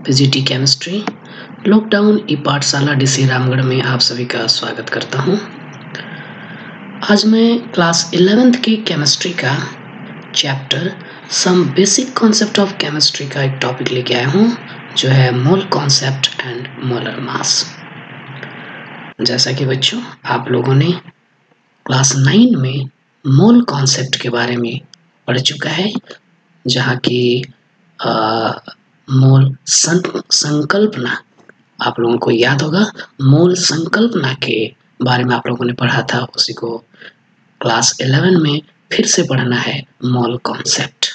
PGT chemistry lockdown ई पाठशाला DC Ramgarh में आप सभी का स्वागत करता हूं। आज मैं क्लास 11th की केमिस्ट्री का chapter some basic concept of chemistry का एक टॉपिक लेके आया हूं, जो है mole concept and molar mass. जैसा कि बच्चों आप लोगों ने क्लास 9 में मोल कॉन्सेप्ट के बारे में पढ़ चुका है, जहाँ की मोल संकल्पना आप लोगों को याद होगा। मोल संकल्पना के बारे में आप लोगों ने पढ़ा था, उसी को क्लास 11 में फिर से पढ़ना है, मोल कॉन्सेप्ट।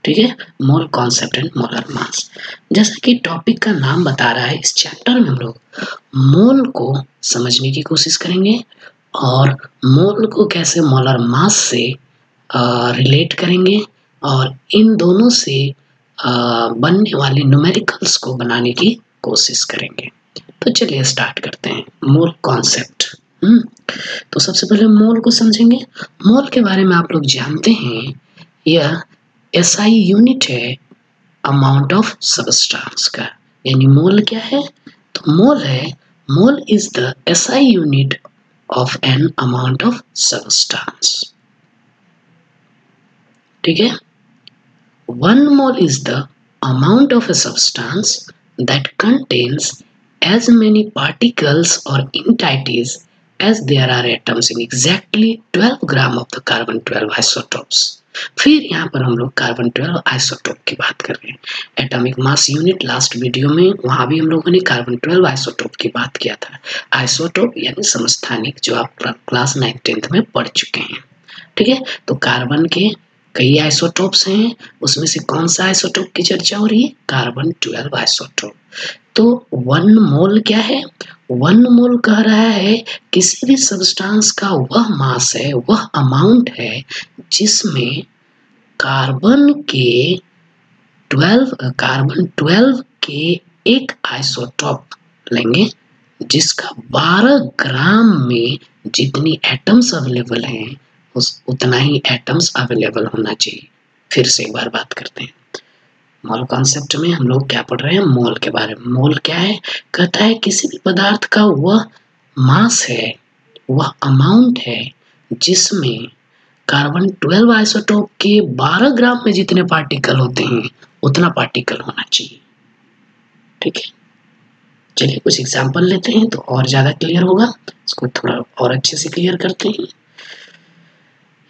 ठीक है, mole concept and molar mass. जैसा कि टॉपिक का नाम बता रहा है, इस चैप्टर में हम लोग मोल को समझने की कोशिश करेंगे और मोल को कैसे मोलर मास से रिलेट करेंगे और इन दोनों से बनने वाले न्यूमेरिकल्स को बनाने की कोशिश करेंगे। तो चलिए स्टार्ट करते हैं। Mole concept. तो सबसे पहले मोल को समझेंगे। मोल के बारे में आप लोग जानते हैं, यह एसआई यूनिट है अमाउंट ऑफ सबस्टेंस का। यानी मोल क्या है? तो मोल है, mole is the SI unit of an amount of substance. ठीक है, 1 mole is the amount of a substance that contains as many particles or entities as there are atoms in exactly 12 gram of the carbon-12 isotopes। फिर यहाँ पर हम लोग कार्बन-12 isotope की बात कर रहे हैं। Atomic mass unit last video में, वहाँ भी हम लोगों ने कार्बन-12 आइसोटोप की बात किया था। आइसोटोप यानी समस्थानिक, जो आप क्लास 9th-10th में पढ़ चुके हैं। ठीक है, तो कार्बन के कई आइसोटोप्स हैं, उसमें से कौन सा आइसोटोप की चर्चा हो रही है? कार्बन-12 आइसोटोप। तो 1 मोल क्या है? 1 मोल कह रहा है किसी भी सब्सटेंस का वह मास है, वह अमाउंट है जिसमें कार्बन 12 के एक आइसोटोप लेंगे, जिसका 12 ग्राम में जितनी एटम्स अवेलेबल हैं उतना ही एटम्स अवेलेबल होना चाहिए। फिर से एक बार बात करते हैं। मोल कॉन्सेप्ट में हम लोग क्या पढ़ रहे हैं? मोल के बारे में। मोल क्या है? कहता है किसी भी पदार्थ का वह मास है, वह अमाउंट है जिसमें कार्बन-12 आइसोटोप के 12 ग्राम में जितने पार्टिकल होते हैं उतना पार्टिकल होना चाहिए। ठीक है, चलिए कुछ एग्जाम्पल लेते हैं तो और ज्यादा क्लियर होगा। इसको थोड़ा और अच्छे से क्लियर करते हैं।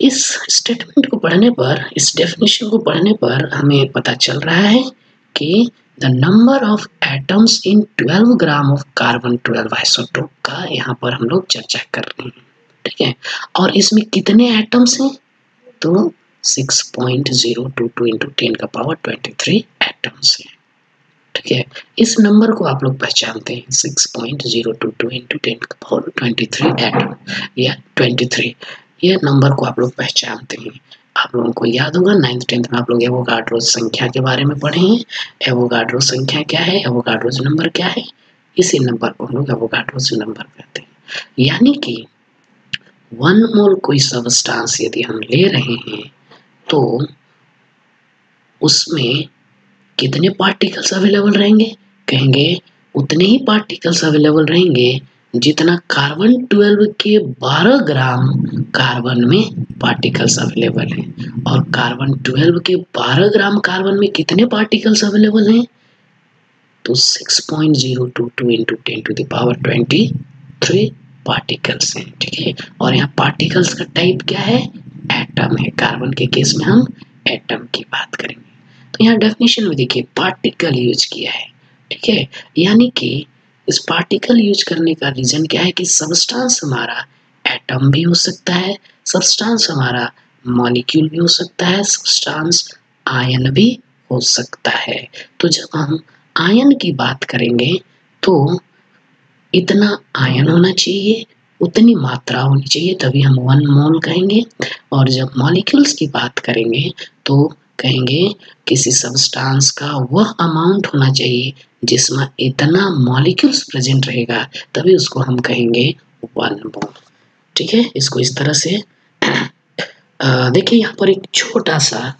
इस स्टेटमेंट को पढ़ने पर, इस डेफिनेशन को पढ़ने पर हमें पता चल रहा है कि the number of atoms in 12 gram of carbon twelve isotope का यहाँ पर हम लोग चर्चा कर रहे हैं। ठीक है, और इसमें कितने एटम्स हैं? तो 6.022 into 10 का पावर 23 एटम्स हैं। ठीक है, इस नंबर को आप लोग पहचानते हैं, 6.022 into 10 का पावर 23 एटम या 23, ये नंबर को आप लोग पहचानते हैं। आप लोगों को याद होगा 9th-10th में आप लोग एवोगाड्रो संख्या के बारे में पढ़े हैं। एवोगाड्रो संख्या क्या है? एवोगाड्रो नंबर क्या है? इसी नंबर को हम लोग एवोगाड्रो नंबर कहते हैं। यानी कि 1 मोल कोई सबस्टेंस यदि हम ले रहे हैं तो उसमें कितने पार्टिकल्स अवेलेबल रहेंगे? कहेंगे उतने ही पार्टिकल्स अवेलेबल रहेंगे जितना कार्बन-12 के 12 ग्राम कार्बन में पार्टिकल्स अवेलेबल हैं। और कार्बन-12 के 12 ग्राम कार्बन में कितने पार्टिकल्स अवेलेबल हैं? तो 6.022 into 10 to the power 23 particles हैं। ठीक है, और यहाँ पार्टिकल्स का टाइप क्या है? एटम है। कार्बन के केस में हम एटम की बात करेंगे। तो यहाँ डेफिनेशन में देखिए पार्टिकल यूज किया है। ठीक है, यानी कि इस पार्टिकल यूज करने का रीजन क्या है कि सबस्टेंस हमारा एटम भी हो सकता है, सबस्टेंस हमारा मॉलिक्यूल भी हो सकता है, सबस्टेंस आयन भी हो सकता है। तो जब हम आयन की बात करेंगे तो इतना आयन होना चाहिए, उतनी मात्रा होनी चाहिए, तभी हम 1 मोल कहेंगे। और जब मॉलिक्यूल्स की बात करेंगे तो कहेंगे किसी सबस्टेंस का वह अमाउंट होना चाहिए जिसमें इतना मॉलिक्यूल्स प्रेजेंट रहेगा, तभी उसको हम कहेंगे 1 मोल। ठीक है, इसको इस तरह से देखिए यहाँ पर एक छोटा सा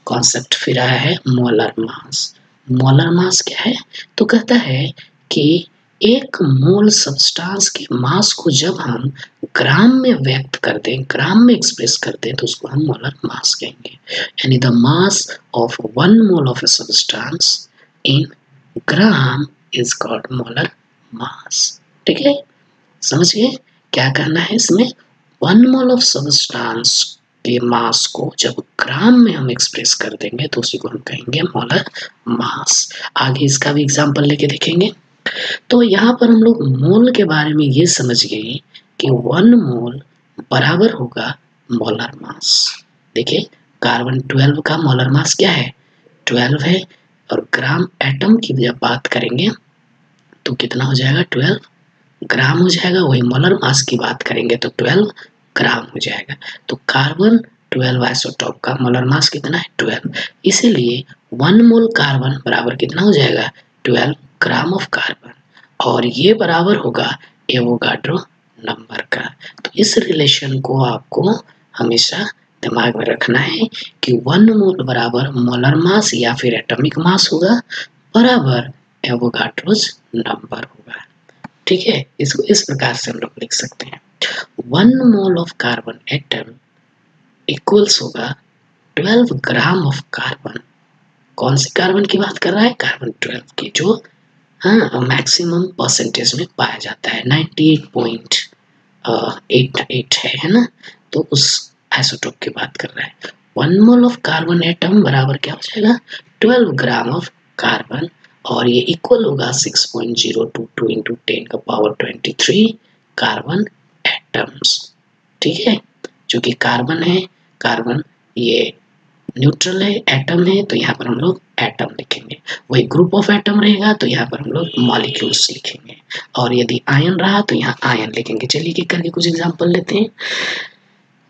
कॉन्सेप्ट फिर आया है, मोलर मास। मोलर मास क्या है? तो कहता है कि एक मोल सब्सटेंस के मास को जब हम ग्राम में व्यक्त करते हैं, ग्राम में एक्सप्रेस करते हैं, तो उसको हम मोलर मास कहेंगे। यानी the mass of 1 mole of a substance in gram is called molar mass. ठीक है, समझ गए क्या करना है इसमें? 1 मोल ऑफ सब्सटेंस के मास को जब ग्राम में हम एक्सप्रेस कर देंगे तो उसी को हम कहेंगे मोलर मास। आगे इसका भी एग्जांपल लेके देखेंगे। तो यहाँ पर हम लोग मोल के बारे में ये समझ गए कि 1 मोल बराबर होगा मोलर मास। देखिए कार्बन 12 का मोलर मास क्या है? 12 है, और ग्राम एटम की जब बात करेंगे तो कितना हो जाएगा? 12 ग्राम हो जाएगा। वही मोलर मास की बात करेंगे तो 12 ग्राम हो जाएगा। तो कार्बन 12 आइसोटॉप का मोलर मास कितना है? 12। इसीलिए 1 मोल कार्बन बराबर कितना हो जाएगा? 12 ग्राम ऑफ कार्बन, और ये बराबर होगा एवोगाड्रो नंबर का। तो इस रिलेशन को आपको हमेशा दिमाग में रखना है कि 1 मोल बराबर मोलर मास या फिर एटॉमिक मास होगा बराबर एवोगाड्रोज नंबर होगा। ठीक है, इसको इस प्रकार से हम लोग लिख सकते हैं। 1 mole of carbon atom equals होगा 12 ग्राम ऑफ कार्बन। कौन सी कार्बन की बात कर रहा है? कार्बन 12 की, जो हाँ मैक्सिमम परसेंटेज में पाया जाता है, 98.88 है ना। तो उस आइसोटोप की बात कर रहा है। 1 मोल ऑफ कार्बन एटम बराबर क्या हो जाएगा? 12 ग्राम ऑफ कार्बन, और ये इक्वल होगा 6.022 इंटू 10⁻23 कार्बन एटम्स। ठीक है, चूंकि कार्बन है, कार्बन ये न्यूट्रल है, एटम है, तो यहाँ पर हम लोग एटम लिखेंगे। वही ग्रुप ऑफ एटम रहेगा तो यहाँ पर हम लोग मॉलिक्यूल्स लिखेंगे, और यदि आयन रहा तो यहाँ आयन लिखेंगे। चलिए एक करके कुछ एग्जांपल लेते हैं।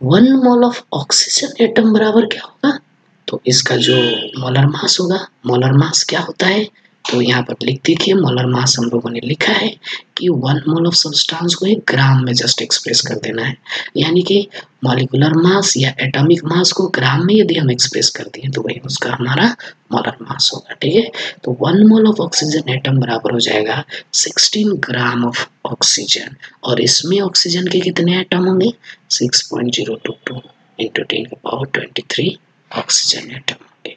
1 मोल ऑफ ऑक्सीजन एटम बराबर क्या होगा? तो इसका जो मोलर मास होगा, मोलर मास क्या होता है? तो यहाँ पर लिख देखिए, मोलर मास हम लोगों ने लिखा है कि 1 मोल ऑफ सब्सटेंस को एक ग्राम में जस्ट एक्सप्रेस कर देना है। यानी कि मॉलिक्यूलर मास या एटॉमिक मास को ग्राम में यदि हम एक्सप्रेस कर दिए तो वही उसका हमारा मोलर मास होगा। ठीक है, तो 1 मोल ऑफ ऑक्सीजन एटम बराबर हो जाएगा 16 ग्राम ऑफ ऑक्सीजन, और इसमें ऑक्सीजन के कितने एटम होंगे? 6.022 इंटू 10⁻23 ऑक्सीजन एटम होंगे।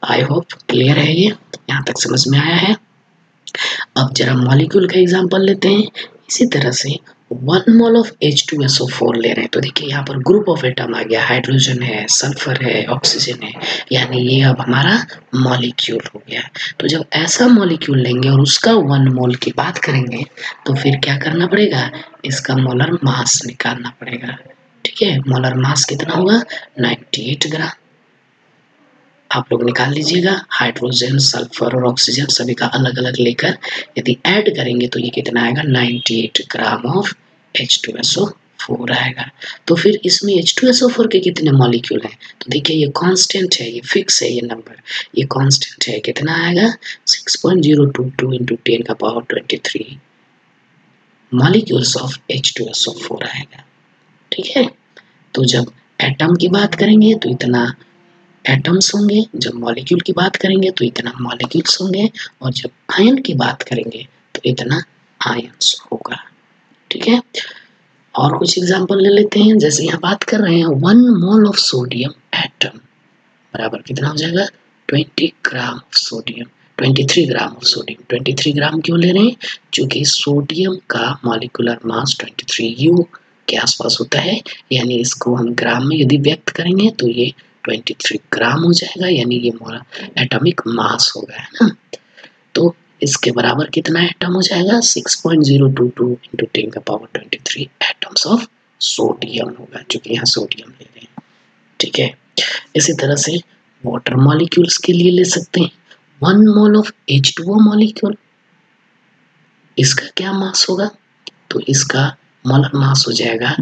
आई होप क्लियर है, ये यहाँ तक समझ में आया है। अब जरा मॉलिक्यूल का एग्जांपल लेते हैं। इसी तरह से 1 मोल ऑफ H2SO4 ले रहे हैं, तो देखिए यहाँ पर ग्रुप ऑफ एटम आ गया, हाइड्रोजन है, सल्फर है, ऑक्सीजन है, यानी ये अब हमारा मॉलिक्यूल हो गया। तो जब ऐसा मॉलिक्यूल लेंगे और उसका 1 मोल की बात करेंगे तो फिर क्या करना पड़ेगा? इसका मोलर मास निकालना पड़ेगा। ठीक है, मोलर मास कितना होगा? 98 ग्राम। आप लोग निकाल लीजिएगा। हाइड्रोजन, सल्फर और ऑक्सीजन सभी का अलग अलग लेकर यदि ऐड करेंगे तो ये कितना आएगा? 98 ग्राम ऑफ H2SO4 आएगा। तो फिर इसमें H2SO4 के कितने मॉलिक्यूल हैं? तो देखिए ये कांस्टेंट है, ये फिक्स है, ये नंबर ये कांस्टेंट है। कितना आएगा? 6.022 इंटू 10⁻23 मॉलिक्यूल्स ऑफ H2SO4 आएगा। ठीक है, तो जब एटम की बात करेंगे तो इतना एटम्स होंगे, जब मॉलिक्यूल की बात करेंगे तो इतना मॉलिक्यूल्स होंगे, और जब आयन की बात करेंगे तो इतना आयन्स होगा। ठीक है, और कुछ एग्जांपल ले लेते हैं। जैसे यहाँ बात कर रहे हैं 1 मोल ऑफ सोडियम एटम बराबर कितना हो जाएगा? 20 gram of sodium, 23 gram of sodium. 23 ग्राम क्यों ले रहे हैं? क्योंकि सोडियम का मॉलिक्यूलर मास 23 U के आसपास होता है, यानी इसको हम ग्राम में यदि व्यक्त करेंगे तो ये 23 ग्राम हो जाएगा, यानी ये हमारा एटॉमिक मास होगा, है ना। तो इसके बराबर कितना एटम हो जाएगा? 6.022 इंटू 10⁻23 एटम्स ऑफ सोडियम होगा, क्योंकि यहाँ सोडियम ले रहे हैं। ठीक है, इसी तरह से वाटर मॉलिक्यूल्स के लिए ले सकते हैं। 1 मोल ऑफ H2O मॉलिक्यूल, इसका क्या मास होगा? तो इसका मोलर मास हो जाएगा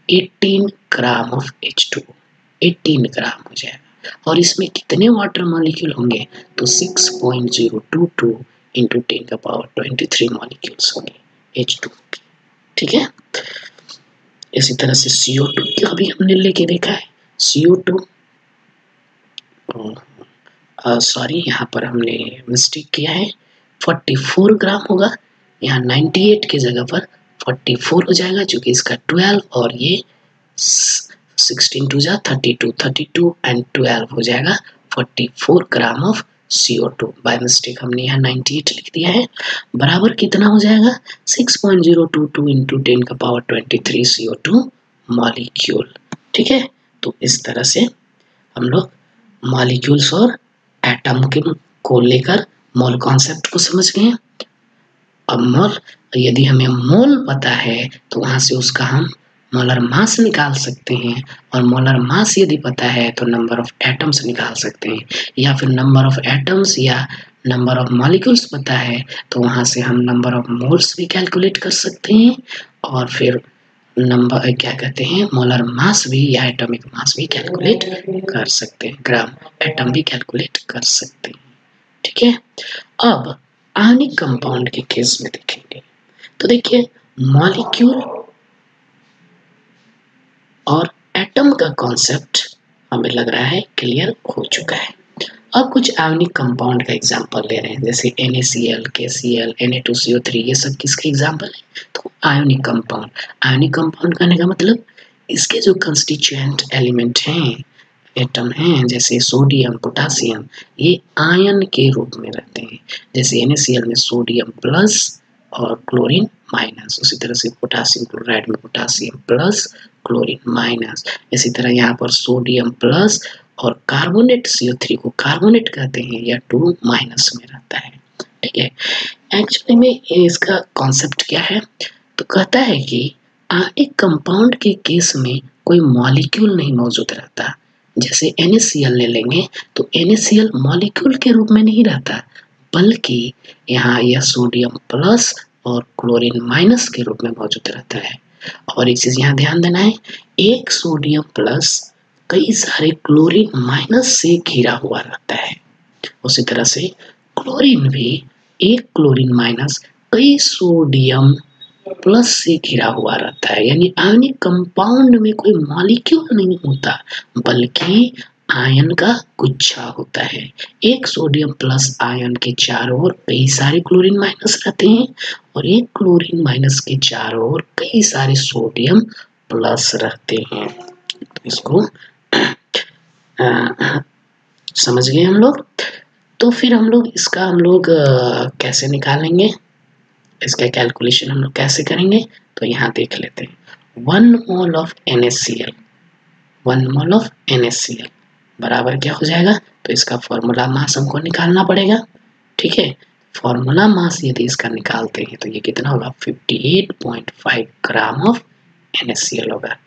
18 ग्राम ऑफ H2O, 18 ग्राम हो जाएगा। और इसमें कितने वाटर मॉलिक्यूल होंगे? तो 6.022 इंटू 10⁻23 मॉलिक्यूल्स होंगे H2O के। ठीक है, इसी तरह से CO2 का भी हमने लेके देखा है। CO2 सॉरी, यहाँ पर हमने मिस्टेक किया है, 44 ग्राम होगा। यहाँ 98 की जगह पर 44 हो जाएगा, क्योंकि इसका 12 और ये 16 टू जा 32, 32 एंड 12 हो जाएगा 44 gram of CO2। By mistake हमने यहाँ 98 लिख दिया है। बराबर कितना हो जाएगा, 6.022 इंटू 10 का पावर 23 CO2 मॉलिक्यूल। ठीक है, तो इस तरह से हम लोग मॉलिक्यूल्स और एटम के को लेकर मोल कॉन्सेप्ट को समझ गए। अब मोल, यदि हमें मोल पता है तो वहां से उसका हम मोलर मास निकाल सकते हैं, और मोलर मास यदि पता है तो नंबर ऑफ एटम्स निकाल सकते हैं, या फिर नंबर ऑफ एटम्स या नंबर ऑफ मॉलिक्यूल्स पता है तो वहां से हम नंबर ऑफ मोल्स भी कैलकुलेट कर सकते हैं, और फिर नंबर क्या कहते हैं, मोलर मास भी या एटॉमिक मास भी कैलकुलेट कर सकते हैं, ग्राम एटम भी कैलकुलेट कर सकते हैं। ठीक है, अब आयनिक कंपाउंड के केस में देखेंगे। तो देखिए, मॉलिक्यूल और एटम का कॉन्सेप्ट हमें लग रहा है क्लियर हो चुका है। अब कुछ आयनिक कंपाउंड का एग्जांपल ले रहे हैं, जैसे NaCl, KCl, Na2CO3, ये सब किसके एग्जांपल है, तो आयनिक कंपाउंड। आयनिक कंपाउंड कहने का मतलब इसके जो कंस्टिट्यूएंट एलिमेंट हैं, एटम हैं, जैसे सोडियम, पोटासियम, ये आयन के रूप में रहते हैं। जैसे NaCl में सोडियम प्लस और क्लोरीन माइनस, उसी तरह से पोटासियम क्लोराइड में पोटासियम प्लस क्लोरीन माइनस, इसी तरह यहाँ पर सोडियम प्लस और कार्बोनेट CO3 को कार्बोनेट कहते हैं, या 2 माइनस में रहता है। ठीक है, एक्चुअली में इसका कॉन्सेप्ट क्या है, तो कहता है कि आयनिक कंपाउंड के केस में कोई मॉलिक्यूल नहीं मौजूद रहता। जैसे NaCl ले लेंगे तो NaCl मॉलिक्यूल के रूप में नहीं रहता, बल्कि यहाँ यह सोडियम प्लस और क्लोरीन माइनस के रूप में मौजूद रहता है। और एक चीज यहाँ ध्यान देना है, एक सोडियम प्लस कई सारे क्लोरीन माइनस से घिरा हुआ रहता है। उसी तरह से क्लोरीन भी एक क्लोरीन माइनस कई सोडियम प्लस से घिरा हुआ रहता है। यानी आयनिक कंपाउंड में कोई मॉलिक्यूल नहीं होता, बल्कि आयन का गुच्छा होता है। एक सोडियम प्लस आयन के चारों ओर कई सारे क्लोरीन माइनस रहते हैं, और एक क्लोरीन माइनस के चारों ओर कई सारे सोडियम प्लस रहते हैं। तो इसको समझ गए हम लोग। तो फिर हम लोग इसका कैसे निकालेंगे, इसका कैलकुलेशन हम लोग कैसे करेंगे, तो यहाँ देख लेते हैं। 1 mole of NaCl, 1 mole of NaCl बराबर क्या हो जाएगा, तो इसका फॉर्मूला मास हमको निकालना पड़ेगा। ठीक है, फॉर्मूला मास यदि इसका निकालते हैं तो ये कितना होगा, 58.5 ग्राम ऑफ NaCl होगा।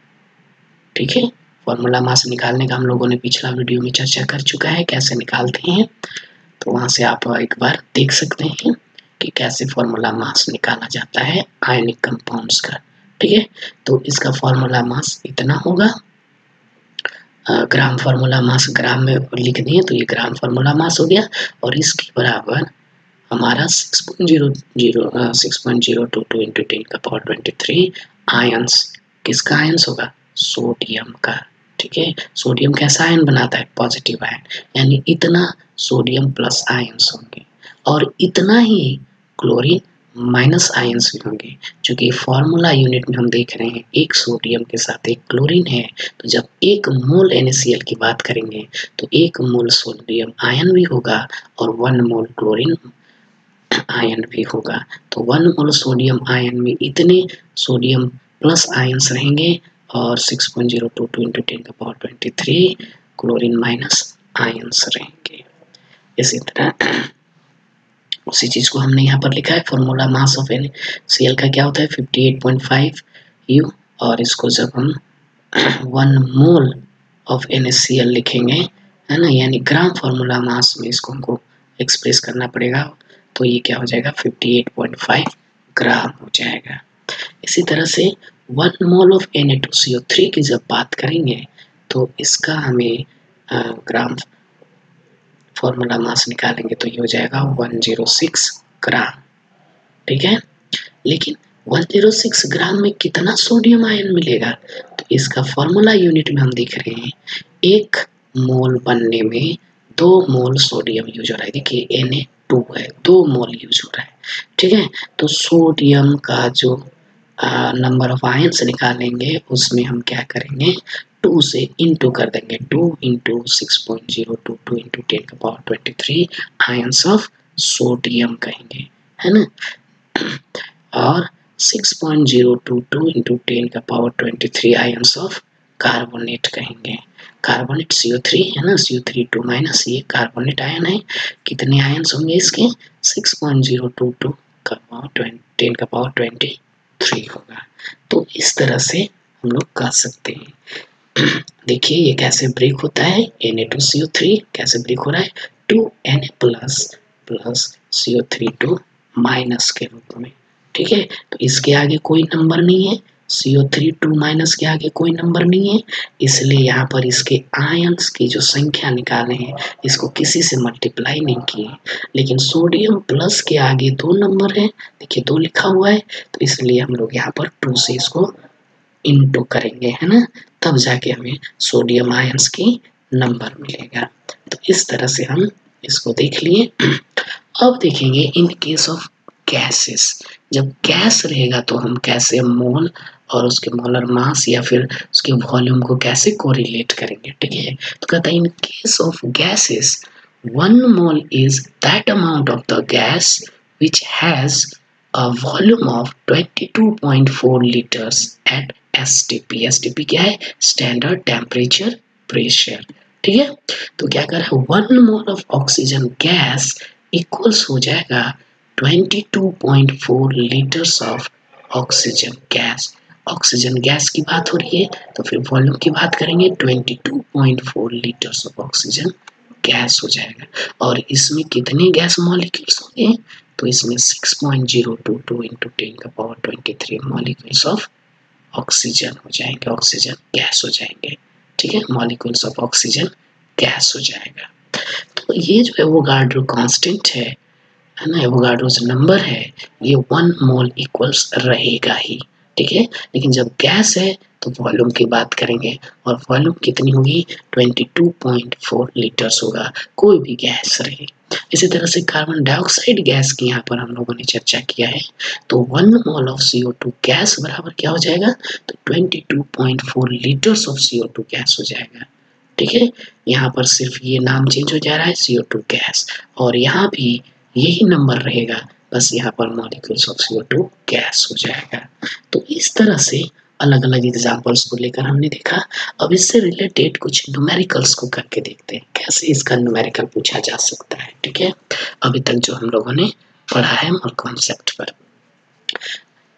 ठीक है, फॉर्मूला मास निकालने का हम लोगों ने पिछला वीडियो में चर्चा कर चुका है, कैसे निकालते हैं, तो वहां से आप एक बार देख सकते हैं कि कैसे फॉर्मूला मास निकाला जाता है आयनिक कंपाउंड्स का। ठीक है, तो इसका फॉर्मूला मास इतना होगा, ग्राम फॉर्मूला मास ग्राम में लिख दिए तो ये ग्राम फॉर्मूला मास हो गया, और इसके बराबर हमारा 6.022 इंटू 10 का पावर 23 आयंस। किसका आयंस होगा, सोडियम का। ठीक है, सोडियम कैसा आयन बनाता है, पॉजिटिव आयन, यानी इतना सोडियम प्लस आयंस होंगे, और इतना ही क्लोरीन माइनस आयंस भी होंगे। चूंकि फॉर्मूला यूनिट में हम देख रहे हैं एक सोडियम के साथ एक क्लोरीन है, तो जब 1 मोल NaCl की बात करेंगे तो 1 मोल सोडियम आयन भी होगा और 1 मोल क्लोरीन आयन भी होगा। तो 1 मोल सोडियम आयन में इतने सोडियम प्लस आयंस रहेंगे, और 6.022 इंटू 10 का पावर 23 क्लोरीन माइनस आयंस रहेंगे। इसी तरह उसी चीज को हमने यहाँ पर लिखा है, फॉर्मूला मास ऑफ NaCl का क्या होता है, 58.5 U, और इसको जब हम 1 मोल ऑफ NaCl लिखेंगे, है ना, यानी ग्राम फॉर्मूला मास में इसको हमको एक्सप्रेस करना पड़ेगा, तो ये क्या हो जाएगा, 58.5 ग्राम हो जाएगा। इसी तरह से 1 मोल ऑफ Na2CO3 की जब बात करेंगे तो इसका हमें ग्राम फॉर्मूला मास निकालेंगे तो ये हो जाएगा 106 ग्राम। ठीक है, लेकिन 106 ग्राम में कितना सोडियम आयन मिलेगा, तो इसका फॉर्मूला यूनिट में हम देख रहे हैं 1 मोल बनने में 2 मोल सोडियम यूज हो रहा है। देखिए Na2 है, 2 मोल यूज हो रहा है। ठीक है, तो सोडियम का जो नंबर ऑफ आयंस निकालेंगे उसमें हम क्या करेंगे, 2 से इंटू कर देंगे। 2 into 6.022 into 10⁻23 ions of sodium कहेंगे, है ना। और 6.022 इंटू 10⁻23 आयंस ऑफ कार्बोनेट कहेंगे। कार्बोनेट CO3 है ना, CO3 माइनस, ये कार्बोनेट आयन है। कितने आयंस होंगे इसके, 6.022 का पावर 10⁻23 होगा। तो इस तरह से हम लोग कर सकते हैं। देखिए ये कैसे ब्रेक होता है, Na2CO3 कैसे ब्रेक हो रहा है, 2Na प्लस CO3 माइनस के रूप में। ठीक है, तो इसके आगे कोई नंबर नहीं है, CO3 माइनस के आगे कोई नंबर नहीं है, इसलिए यहाँ पर इसके आयंस की जो संख्या निकाले हैं इसको किसी से मल्टीप्लाई नहीं किए। लेकिन सोडियम प्लस के आगे 2 नंबर है, देखिए 2 लिखा हुआ है, तो इसलिए हम लोग यहाँ पर 2 से इसको इंटू करेंगे, है ना, तब जाके हमें सोडियम आयंस की नंबर मिलेगा। तो इस तरह से हम इसको देख लिए। अब देखेंगे इन केस ऑफ गैसेस, जब गैस रहेगा तो हम कैसे मोल और उसके मोलर मास या फिर उसके वॉल्यूम को कैसे कोरिलेट करेंगे। ठीक है, तो कहता है in case of gases 1 mole is that amount of the gas which has a volume of 22.4 liters at STP। STP क्या है, स्टैंडर्ड टेम्परेचर प्रेशर। ठीक है, तो क्या कर रहा है, 1 mole of oxygen gas equals हो जाएगा 22.4 litres of oxygen gas. Oxygen gas की बात हो रही है तो फिर वॉल्यूम की बात करेंगे, 22.4 लीटर्स ऑफ ऑक्सीजन गैस हो जाएगा। और इसमें कितने गैस मॉलिक्यूल्स होंगे, तो इसमें 6.022 इंटू 10⁻23 मॉलिक्यूल्स ऑफ ऑक्सीजन हो जाएंगे, ऑक्सीजन गैस हो जाएंगे। ठीक है, मॉलिक्यूल्स ऑफ ऑक्सीजन गैस हो जाएगा। तो ये जो एवोगाड्रो कांस्टेंट है ना, एवोगाड्रो जो नंबर है ये 1 मोल इक्वल्स रहेगा ही। ठीक है, लेकिन जब गैस है तो वॉल्यूम की बात करेंगे, और वॉल्यूम कितनी होगी, 22.4 लीटर्स होगा, कोई भी गैस रहे। इसी तरह से कार्बन डाइऑक्साइड गैस की यहाँ पर हम लोगों ने चर्चा किया है, तो 1 मोल ऑफ CO2 गैस बराबर क्या हो जाएगा, तो 22.4 लीटर्स ऑफ CO2 गैस हो जाएगा। ठीक है, यहाँ पर सिर्फ ये नाम चेंज हो जा रहा है CO2 गैस, और यहाँ भी यही नंबर रहेगा, बस यहाँ पर मॉलिक्यूल्स ऑफ CO2 गैस हो जाएगा। तो इस तरह से अलग अलग एग्जाम्पल्स को लेकर हमने देखा। अब इससे रिलेटेड कुछ न्यूमेरिकल्स को करके देखते हैं कैसे इसका न्यूमेरिकल पूछा जा सकता है। ठीक है, अभी तक जो हम लोगों ने पढ़ा है और कॉन्सेप्ट पर।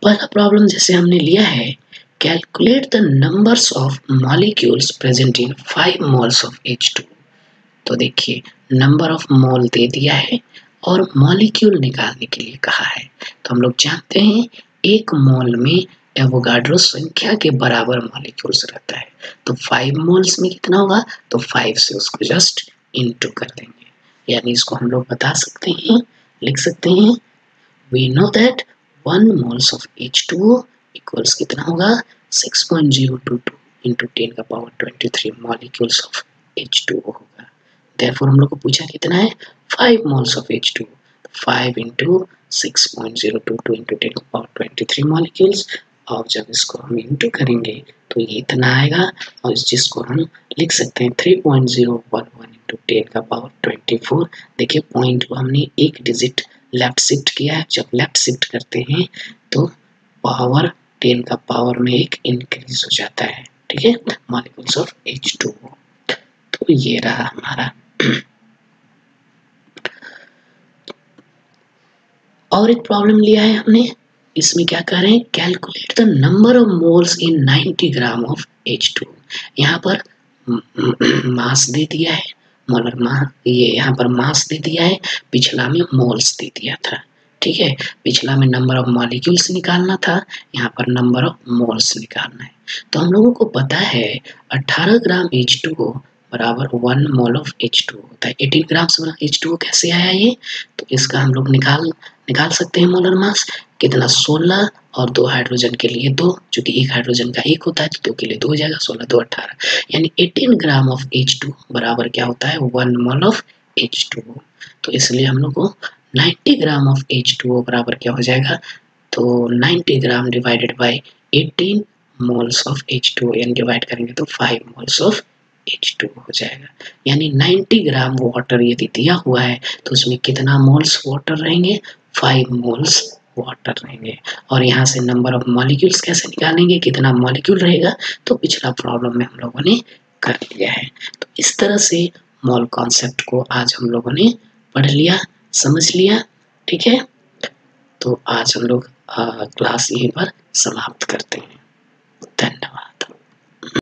पहला प्रॉब्लम जैसे हमने लिया है, calculate the numbers of molecules present in 5 moles of H2। तो देखिए नंबर ऑफ मोल दे दिया है और मॉलिक्यूल निकालने के लिए कहा है। तो हम लोग जानते हैं 1 मोल में एवोगाड्रो संख्या के बराबर मॉलिक्यूल्स रहता है, तो 5 मोल्स में कितना होगा, तो 5 से उसको जस्ट इनटू कर देंगे, यानी इसको हम लोग बता सकते हैं, लिख सकते हैं, we know that 1 moles of H2O equals कितना होगा, 6.022 इंटू 10⁻23 मॉलिक्यूल्स ऑफ H2O होगा। Therefore हम लोग को पूछा कितना है, 5 moles of H2, 5 into 6.022 into 10⁻23 molecules, और जब इसको हम इंटू करेंगे तो ये इतना आएगा, और जिसको हम लिख सकते हैं 3.011 इंटू 10⁻24। देखिए पॉइंट को हमने एक डिजिट लेफ्ट शिफ्ट किया है, जब लेफ्ट शिफ्ट करते हैं तो पावर 10 का पावर में एक इंक्रीज हो जाता है। ठीक है, मॉलिक्यूल्स ऑफ H2O। तो ये रहा हमारा। और एक प्रॉब्लम लिया है हमने, इसमें क्या कर रहे हैं, calculate the number of moles in 90 gram of H2। यहाँ पर मास दे दिया है, मोलर मास, ये यहाँ पर मास दे दिया है, पिछला में मोल्स दे दिया था। ठीक है, पिछला में नंबर ऑफ मॉलिक्यूल्स निकालना था, यहाँ पर नंबर ऑफ मोल्स निकालना है। तो हम लोगों को पता है 18 ग्राम H2O बराबर 1 मोल ऑफ H2O होता है। 18 ग्राम से H2O कैसे आया ये, तो इसका हम लोग निकाल सकते हैं मोलर मास कितना, 16 और 2 हाइड्रोजन के लिए 2, चूँकि एक हाइड्रोजन का 1 होता है तो 2 के लिए 2 हो जाएगा, 16 2 18, यानी 18 ग्राम ऑफ H2 बराबर क्या होता है 1 मोल ऑफ H2O। तो इसलिए हम लोग को 90 ग्राम ऑफ H2O बराबर क्या हो जाएगा, तो 90 gram divided by 18 moles of H2O, यानी डिवाइड करेंगे तो 5 मोल्स ऑफ H2O हो जाएगा। यानी 90 ग्राम वाटर यदि दिया हुआ है तो उसमें कितना मोल्स वाटर रहेंगे, 5 मोल्स वाटर रहेंगे। और यहाँ से नंबर ऑफ मॉलिक्यूल्स कैसे निकालेंगे, कितना मॉलिक्यूल रहेगा, तो पिछला प्रॉब्लम में हम लोगों ने कर लिया है। तो इस तरह से मोल कॉन्सेप्ट को आज हम लोगों ने पढ़ लिया, समझ लिया, ठीक है। तो आज हम लोग क्लास यहीं पर समाप्त करते हैं। धन्यवाद।